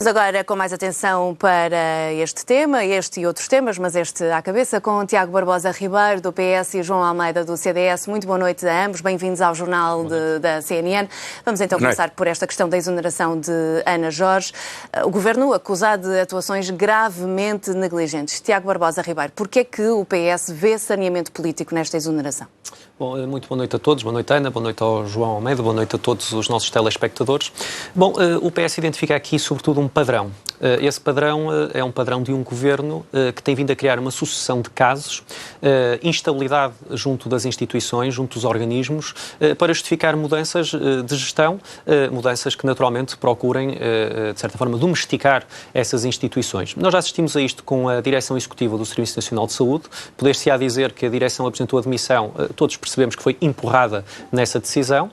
Vamos agora com mais atenção para este tema, este e outros temas, mas este à cabeça, com Tiago Barbosa Ribeiro, do PS, e João Almeida, do CDS. Muito boa noite a ambos, bem-vindos ao Jornal da CNN. Vamos então começar por esta questão da exoneração de Ana Jorge. O Governo acusado de atuações gravemente negligentes. Tiago Barbosa Ribeiro, porquê é que o PS vê saneamento político nesta exoneração? Bom, muito boa noite a todos, boa noite Ana, boa noite ao João Almeida, boa noite a todos os nossos telespectadores. Bom, o PS identifica aqui sobretudo um padrão. Esse padrão é um padrão de um governo que tem vindo a criar uma sucessão de casos, instabilidade junto das instituições, junto dos organismos, para justificar mudanças de gestão, mudanças que naturalmente procurem, de certa forma, domesticar essas instituições. Nós já assistimos a isto com a Direção Executiva do Serviço Nacional de Saúde. Poder-se-á dizer que a Direção apresentou a demissão, todos percebemos que foi empurrada nessa decisão.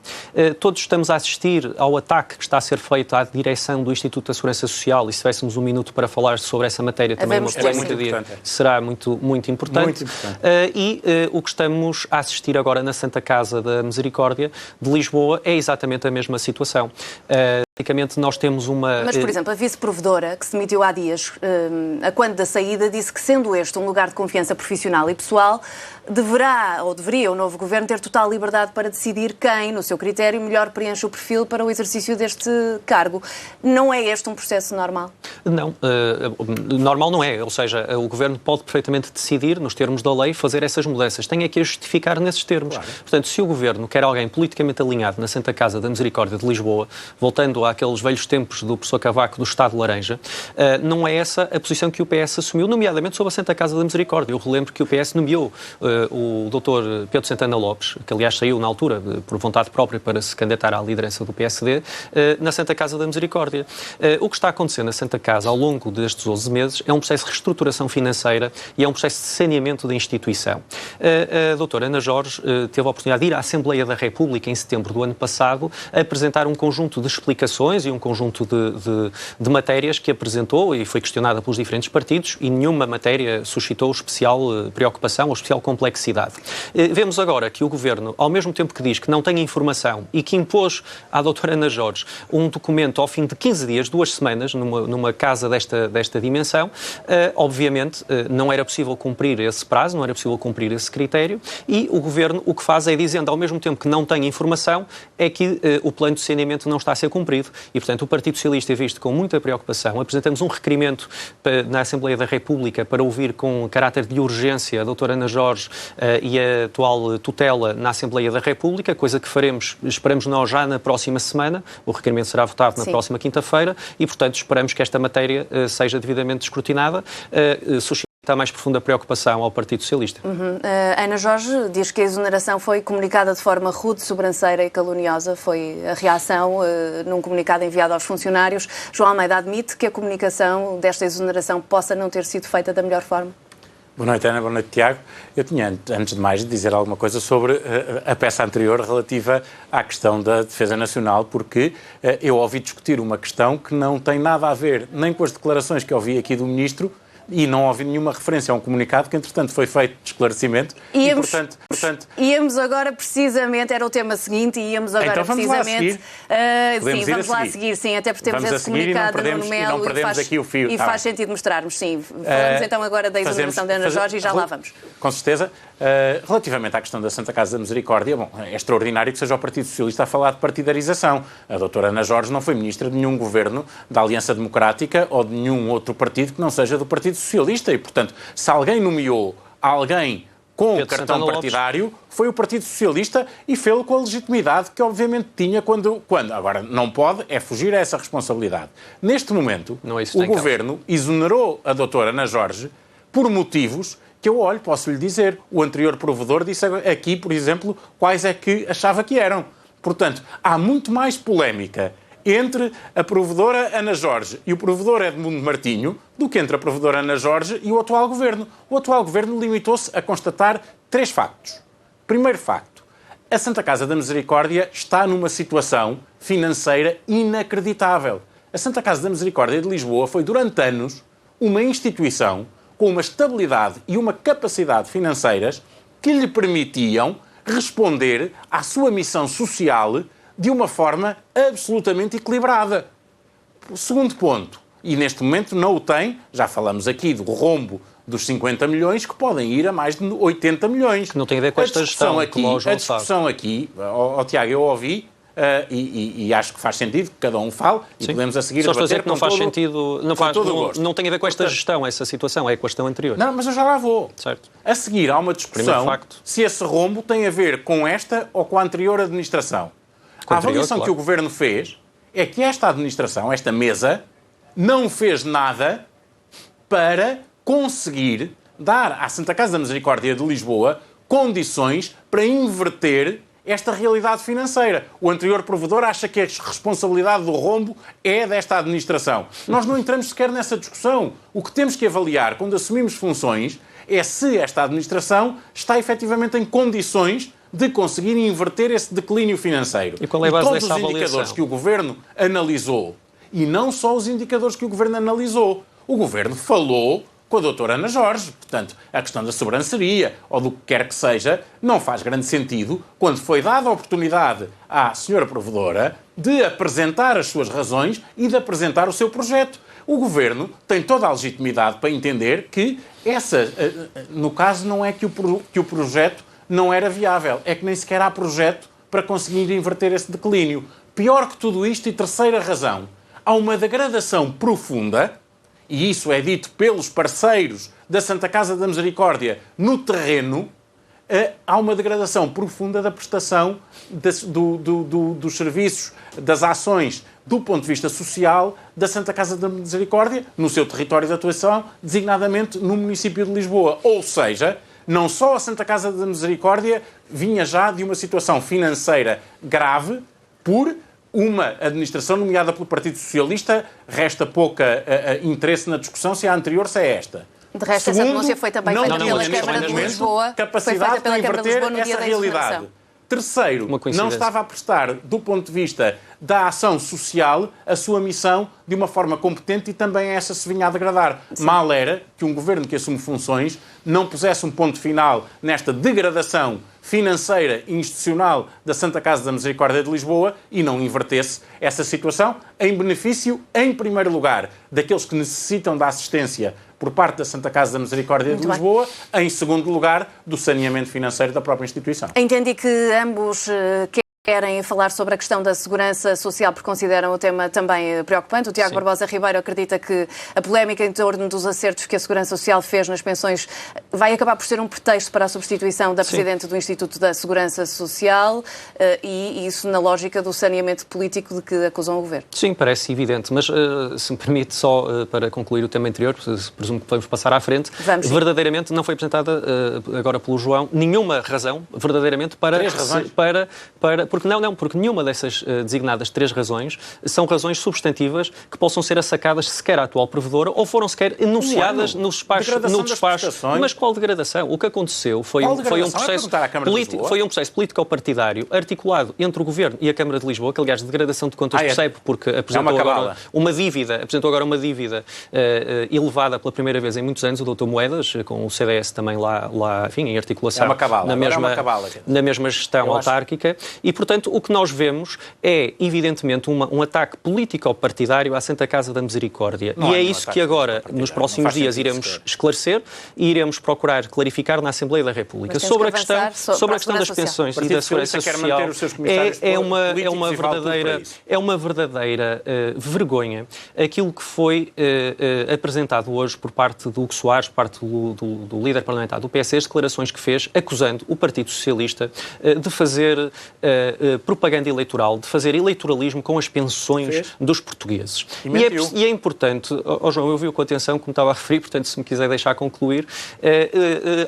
Todos estamos a assistir ao ataque que está a ser feito à direção do Instituto da Segurança Social, e se tivéssemos um minuto para falar sobre essa matéria, também uma polémica será muito importante. Muito importante. O que estamos a assistir agora na Santa Casa da Misericórdia de Lisboa é exatamente a mesma situação. Basicamente, nós temos uma... Mas, por exemplo, a vice-provedora, que se demitiu há dias, a quando da saída, disse que, sendo este um lugar de confiança profissional e pessoal, deveria o novo governo ter total liberdade para decidir quem, no seu critério, melhor preenche o perfil para o exercício deste cargo. Não é este um processo normal? Não, normal não é. Ou seja, o governo pode perfeitamente decidir, nos termos da lei, fazer essas mudanças. Tem que a justificar nesses termos. Claro. Portanto, se o governo quer alguém politicamente alinhado na Santa Casa da Misericórdia de Lisboa, voltando àqueles velhos tempos do professor Cavaco do Estado de Laranja, não é essa a posição que o PS assumiu, nomeadamente sobre a Santa Casa da Misericórdia. Eu relembro que o PS nomeou o Dr. Pedro Santana Lopes, que aliás saiu na altura por vontade própria para se candidatar à liderança do PSD, na Santa Casa da Misericórdia. O que está acontecendo na Santa Casa ao longo destes 12 meses é um processo de reestruturação financeira e é um processo de saneamento da instituição. A doutora Ana Jorge teve a oportunidade de ir à Assembleia da República em setembro do ano passado a apresentar um conjunto de explicações e um conjunto de matérias que apresentou e foi questionada pelos diferentes partidos, e nenhuma matéria suscitou especial preocupação ou especial complexidade. Vemos agora que o Governo, ao mesmo tempo que diz que não tem informação e que impôs à doutora Ana Jorge um documento ao fim de 15 dias, 2 semanas, numa casa desta dimensão, obviamente não era possível cumprir esse prazo, não era possível cumprir esse critério, e o Governo o que faz é, dizendo ao mesmo tempo que não tem informação, é que o plano de saneamento não está a ser cumprido. E, portanto, o Partido Socialista é visto com muita preocupação. Apresentamos um requerimento na Assembleia da República para ouvir com caráter de urgência a doutora Ana Jorge e a atual tutela na Assembleia da República, coisa que esperamos nós já na próxima semana. O requerimento será votado na próxima quinta-feira e, portanto, esperamos que esta matéria seja devidamente escrutinada, suscita a mais profunda preocupação ao Partido Socialista. Ana Jorge diz que a exoneração foi comunicada de forma rude, sobranceira e caluniosa. Foi a reação num comunicado enviado aos funcionários. João Almeida admite que a comunicação desta exoneração possa não ter sido feita da melhor forma. Boa noite, Ana. Boa noite, Tiago. Eu tinha, antes de mais, de dizer alguma coisa sobre a peça anterior relativa à questão da defesa nacional, porque eu ouvi discutir uma questão que não tem nada a ver nem com as declarações que ouvi aqui do Ministro, e não houve nenhuma referência a um comunicado que, entretanto, foi feito de esclarecimento. Íamos agora precisamente, era o tema seguinte, e íamos agora então vamos precisamente... vamos lá a seguir, sim, até porque temos esse comunicado no Nuno Melo e faz sentido mostrarmos, sim. Falamos então agora da exoneração da Ana Jorge e já lá vamos. Com certeza. Relativamente à questão da Santa Casa da Misericórdia, bom, é extraordinário que seja o Partido Socialista a falar de partidarização. A doutora Ana Jorge não foi ministra de nenhum governo da Aliança Democrática ou de nenhum outro partido que não seja do Partido Socialista e, portanto, se alguém nomeou alguém com cartão partidário, foi o Partido Socialista e fê-lo com a legitimidade que obviamente tinha quando... Agora, não pode é fugir a essa responsabilidade. Neste momento, o Governo exonerou a doutora Ana Jorge por motivos que eu posso lhe dizer. O anterior provedor disse aqui, por exemplo, quais é que achava que eram. Portanto, há muito mais polémica entre a provedora Ana Jorge e o provedor Edmundo Martinho do que entre a provedora Ana Jorge e o atual Governo. O atual Governo limitou-se a constatar 3 factos. Primeiro facto, a Santa Casa da Misericórdia está numa situação financeira inacreditável. A Santa Casa da Misericórdia de Lisboa foi, durante anos, uma instituição com uma estabilidade e uma capacidade financeiras que lhe permitiam responder à sua missão social de uma forma absolutamente equilibrada. O segundo ponto, E neste momento não o tem. Já falamos aqui do rombo dos 50 milhões, que podem ir a mais de 80 milhões. Que não tem a ver com esta gestão, como o João A discussão aqui, Tiago, eu ouvi, e acho que faz sentido que cada um fale, e podemos a seguir só debater dizer que não faz sentido, não tem a ver com esta gestão, essa situação, é com a gestão anterior. Não, mas eu já lá vou. Certo. A seguir há uma discussão se esse rombo tem a ver com esta ou com a anterior administração. A avaliação que o Governo fez é que esta administração, esta mesa, não fez nada para conseguir dar à Santa Casa da Misericórdia de Lisboa condições para inverter esta realidade financeira. O anterior provedor acha que a responsabilidade do rombo é desta administração. Nós não entramos sequer nessa discussão. O que temos que avaliar quando assumimos funções é se esta administração está efetivamente em condições de conseguir inverter esse declínio financeiro. E qual é a base dessa avaliação? Todos os indicadores que o Governo analisou, e não só os indicadores que o Governo analisou, o Governo falou com a doutora Ana Jorge. Portanto, a questão da sobranceria ou do que quer que seja não faz grande sentido quando foi dada a oportunidade à senhora provedora de apresentar as suas razões e de apresentar o seu projeto. O Governo tem toda a legitimidade para entender que no caso, não é que o projeto não era viável, é que nem sequer há projeto para conseguir inverter esse declínio. Pior que tudo isto, e terceira razão, há uma degradação profunda, e isso é dito pelos parceiros da Santa Casa da Misericórdia no terreno, há uma degradação profunda da prestação dos serviços, das ações, do ponto de vista social, da Santa Casa da Misericórdia, no seu território de atuação, designadamente no município de Lisboa. Ou seja, não só a Santa Casa da Misericórdia vinha já de uma situação financeira grave por uma administração nomeada pelo Partido Socialista, resta pouca interesse na discussão se é a anterior, se é esta. De resto, essa denúncia foi também feita pela Câmara de Lisboa. Capacidade de inverter essa realidade. Terceiro, não estava a prestar, do ponto de vista da ação social, a sua missão de uma forma competente, e também essa se vinha a degradar. Sim. Mal era que um governo que assume funções não pusesse um ponto final nesta degradação financeira e institucional da Santa Casa da Misericórdia de Lisboa e não invertesse essa situação em benefício, em primeiro lugar, daqueles que necessitam da assistência por parte da Santa Casa da Misericórdia de Lisboa, em segundo lugar, do saneamento financeiro da própria instituição. Entendi que ambos querem falar sobre a questão da segurança social porque consideram o tema também preocupante. O Tiago Barbosa Ribeiro acredita que a polémica em torno dos acertos que a Segurança Social fez nas pensões vai acabar por ser um pretexto para a substituição da Presidente do Instituto da Segurança Social, e isso na lógica do saneamento político de que acusam o Governo. Sim, parece evidente, mas se me permite só para concluir o tema anterior, presumo que podemos passar à frente, verdadeiramente não foi apresentada agora pelo João nenhuma razão, verdadeiramente, para... Porque nenhuma dessas designadas 3 razões são razões substantivas que possam ser assacadas sequer à atual provedora ou foram sequer enunciadas no despacho. Mas qual degradação? O que aconteceu foi um processo político-partidário articulado entre o Governo e a Câmara de Lisboa, que aliás de degradação de contas percebe, porque apresentou agora uma dívida elevada pela primeira vez em muitos anos, o Dr. Moedas, com o CDS também lá enfim, em articulação na mesma gestão autárquica. E, portanto, o que nós vemos é, evidentemente, um ataque político-partidário à Santa Casa da Misericórdia. E é isso que agora, nos próximos dias, iremos esclarecer e iremos procurar clarificar na Assembleia da República. Sobre a questão das pensões e da segurança social, é uma verdadeira vergonha aquilo que foi apresentado hoje por parte do Hugo Soares, por parte do líder parlamentar do PS, as declarações que fez, acusando o Partido Socialista de fazer propaganda eleitoral, de fazer eleitoralismo com as pensões dos portugueses. E é importante, João, eu vi com atenção como estava a referir, portanto, se me quiser deixar concluir,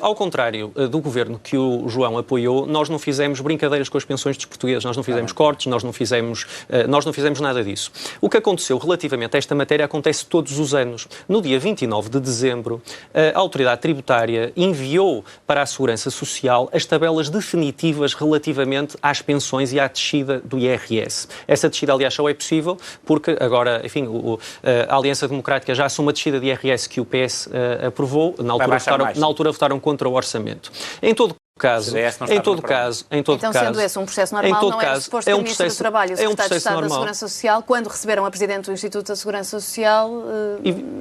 ao contrário do governo que o João apoiou, nós não fizemos brincadeiras com as pensões dos portugueses, nós não fizemos cortes, nós não fizemos nada disso. O que aconteceu relativamente a esta matéria acontece todos os anos. No dia 29 de dezembro, a autoridade tributária enviou para a Segurança Social as tabelas definitivas relativamente às pensões e à descida do IRS. Essa descida, aliás, só é possível porque agora, enfim, a Aliança Democrática já assume a descida de IRS que o PS aprovou, na altura votaram contra o orçamento. Em todo caso, em todo caso, então, sendo esse um processo normal, não é suposto que o Ministro do Trabalho e o Secretário de Estado da Segurança Social, quando receberam a Presidente do Instituto da Segurança Social,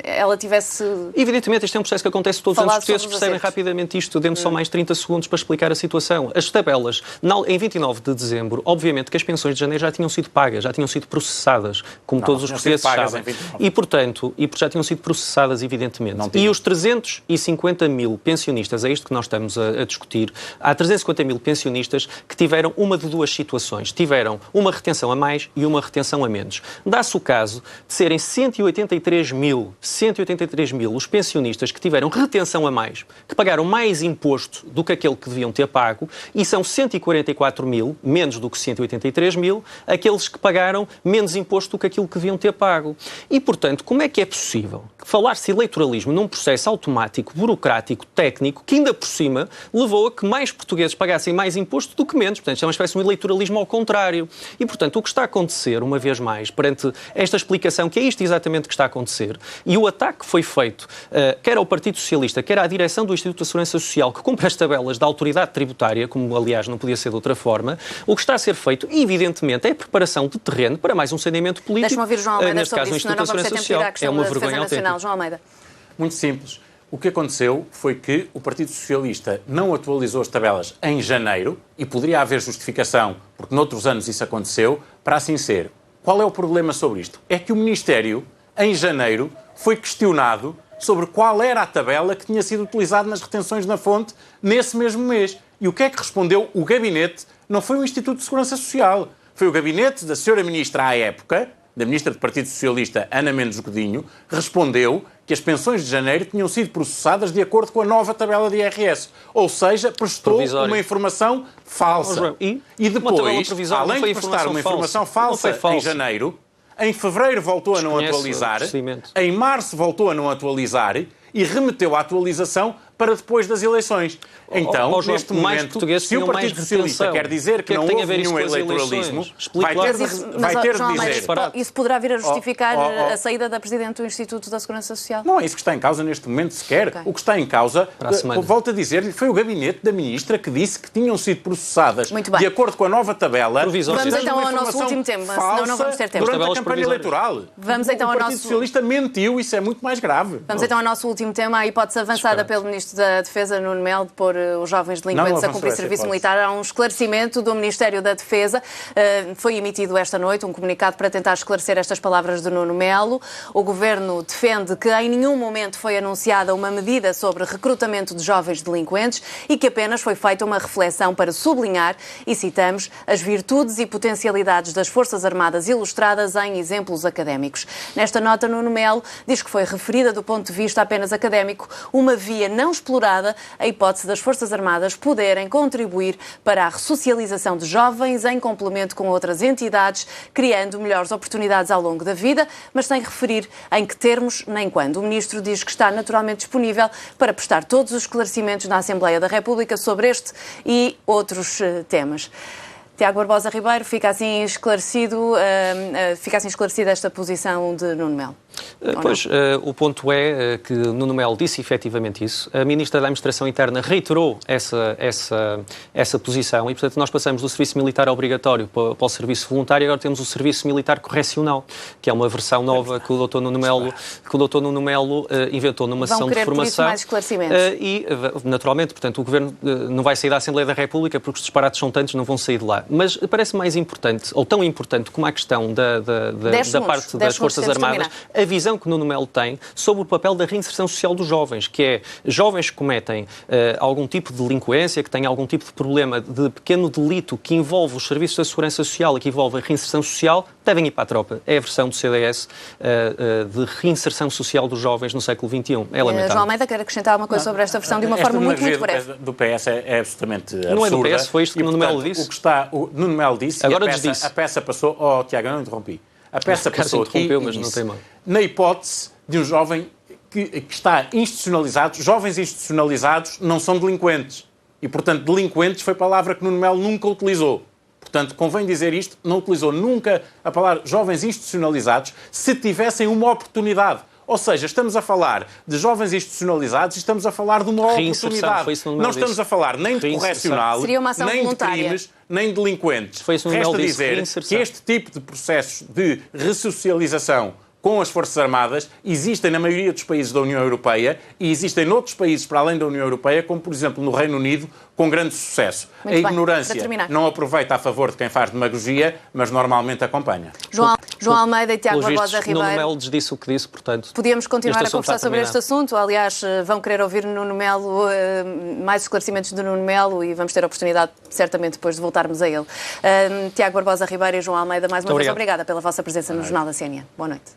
ela tivesse... Evidentemente, este é um processo que acontece todos os anos, os portugueses percebem rapidamente isto. Dê-me só mais 30 segundos para explicar a situação. As tabelas, em 29 de dezembro, obviamente que as pensões de janeiro já tinham sido pagas, já tinham sido processadas, como todos os portugueses sabem. E, portanto, já tinham sido processadas, evidentemente. E os 350 mil pensionistas, é isto que nós estamos a discutir. Há 350 mil pensionistas que tiveram uma de duas situações. Tiveram uma retenção a mais e uma retenção a menos. Dá-se o caso de serem 183 mil os pensionistas que tiveram retenção a mais, que pagaram mais imposto do que aquele que deviam ter pago, e são 144 mil, menos do que 183 mil, aqueles que pagaram menos imposto do que aquilo que deviam ter pago. E, portanto, como é que é possível falar-se eleitoralismo num processo automático, burocrático, técnico, que ainda por cima levou a que mais portugueses pagassem mais imposto do que menos? Portanto, isto é uma espécie de um eleitoralismo ao contrário. E, portanto, o que está a acontecer, uma vez mais, perante esta explicação, que é isto exatamente que está a acontecer, e o ataque que foi feito, quer ao Partido Socialista, quer à direção do Instituto da Segurança Social, que cumpre as tabelas da autoridade tributária, como, aliás, não podia ser de outra forma, o que está a ser feito, evidentemente, é a preparação de terreno para mais um saneamento político. Deixa-me ouvir João Almeida neste caso, sobre isso, senão não vamos ter tempo de ir à questão da Defesa Nacional. João Almeida. Muito simples. O que aconteceu foi que o Partido Socialista não atualizou as tabelas em janeiro, e poderia haver justificação, porque noutros anos isso aconteceu, para assim ser. Qual é o problema sobre isto? É que o Ministério, em janeiro, foi questionado sobre qual era a tabela que tinha sido utilizada nas retenções na fonte nesse mesmo mês. E o que é que respondeu o gabinete? Não foi o Instituto de Segurança Social. Foi o gabinete da senhora Ministra à época, da Ministra do Partido Socialista, Ana Mendes Godinho, respondeu que as pensões de janeiro tinham sido processadas de acordo com a nova tabela de IRS. Ou seja, prestou uma informação falsa. E depois, além de prestar uma informação falsa em janeiro, em fevereiro voltou a não atualizar, em março voltou a não atualizar e remeteu a atualização para depois das eleições. Então, neste momento, se o Partido Socialista quer dizer que não houve nenhum eleitoralismo, vai ter de dizer... Isso poderá vir a justificar a saída da Presidente do Instituto da Segurança Social? Não é isso que está em causa neste momento sequer. Okay. O que está em causa, volto a dizer, foi o gabinete da Ministra que disse que tinham sido processadas de acordo com a nova tabela. Vamos então ao nosso último tema, senão não vamos ter tempo. Durante a campanha eleitoral. Vamos então o Partido Socialista mentiu, isso é muito mais grave. Vamos então ao nosso último tema, a hipótese avançada pelo Ministro da Defesa, Nuno Melo, de pôr os jovens delinquentes a cumprir serviço militar. Há um esclarecimento do Ministério da Defesa. Foi emitido esta noite um comunicado para tentar esclarecer estas palavras de Nuno Melo. O Governo defende que em nenhum momento foi anunciada uma medida sobre recrutamento de jovens delinquentes e que apenas foi feita uma reflexão para sublinhar, e citamos, as virtudes e potencialidades das Forças Armadas ilustradas em exemplos académicos. Nesta nota, Nuno Melo diz que foi referida do ponto de vista apenas académico uma via não explorada, a hipótese das Forças Armadas poderem contribuir para a ressocialização de jovens em complemento com outras entidades, criando melhores oportunidades ao longo da vida, mas sem referir em que termos nem quando. O Ministro diz que está naturalmente disponível para prestar todos os esclarecimentos na Assembleia da República sobre este e outros temas. Tiago Barbosa Ribeiro, fica assim esclarecida esta posição de Nuno Melo? O ponto é que Nuno Melo disse efetivamente isso. A Ministra da Administração Interna reiterou essa posição e, portanto, nós passamos do serviço militar obrigatório para o serviço voluntário e agora temos o serviço militar correcional, que é uma versão nova que o Dr. Nuno Melo inventou numa sessão de formação. Mais esclarecimentos. E, naturalmente, portanto, o Governo não vai sair da Assembleia da República porque os disparates são tantos, não vão sair de lá. Mas parece mais importante, ou tão importante como a questão da parte das Forças Armadas, a visão que Nuno Melo tem sobre o papel da reinserção social dos jovens, que é jovens que cometem algum tipo de delinquência, que têm algum tipo de problema de pequeno delito que envolve os serviços da Segurança Social e que envolve a reinserção social, devem ir para a tropa. É a versão do CDS de reinserção social dos jovens no século XXI. É lamentável. João Almeida, quer acrescentar alguma coisa sobre esta versão de uma forma muito breve? Do PS é absolutamente absurda. Não é do PS, foi isto que Nuno Melo disse? O Nuno Melo disse agora e a peça passou... Oh, Tiago, eu não interrompi. A peça passou aqui mas não tem mal. Na hipótese de um jovem que está institucionalizado. Jovens institucionalizados não são delinquentes. E, portanto, delinquentes foi palavra que Nuno Melo nunca utilizou. Portanto, convém dizer isto, não utilizou nunca a palavra jovens institucionalizados se tivessem uma oportunidade. Ou seja, estamos a falar de jovens institucionalizados e estamos a falar de uma oportunidade. Não estamos a falar nem de correcional, nem de crimes, nem de delinquentes. Resta dizer que este tipo de processos de ressocialização com as Forças Armadas existem na maioria dos países da União Europeia e existem noutros países para além da União Europeia, como por exemplo no Reino Unido, com grande sucesso. A ignorância não aproveita a favor de quem faz demagogia, mas normalmente acompanha. João Almeida e Tiago Barbosa Ribeiro. Nuno Melo disse o que disse, portanto... Podíamos continuar a conversar sobre este assunto. Aliás, vão querer ouvir Nuno Melo, mais esclarecimentos de Nuno Melo e vamos ter a oportunidade, certamente, depois de voltarmos a ele. Tiago Barbosa Ribeiro e João Almeida, mais uma vez, obrigada pela vossa presença no Jornal da CNN. Boa noite.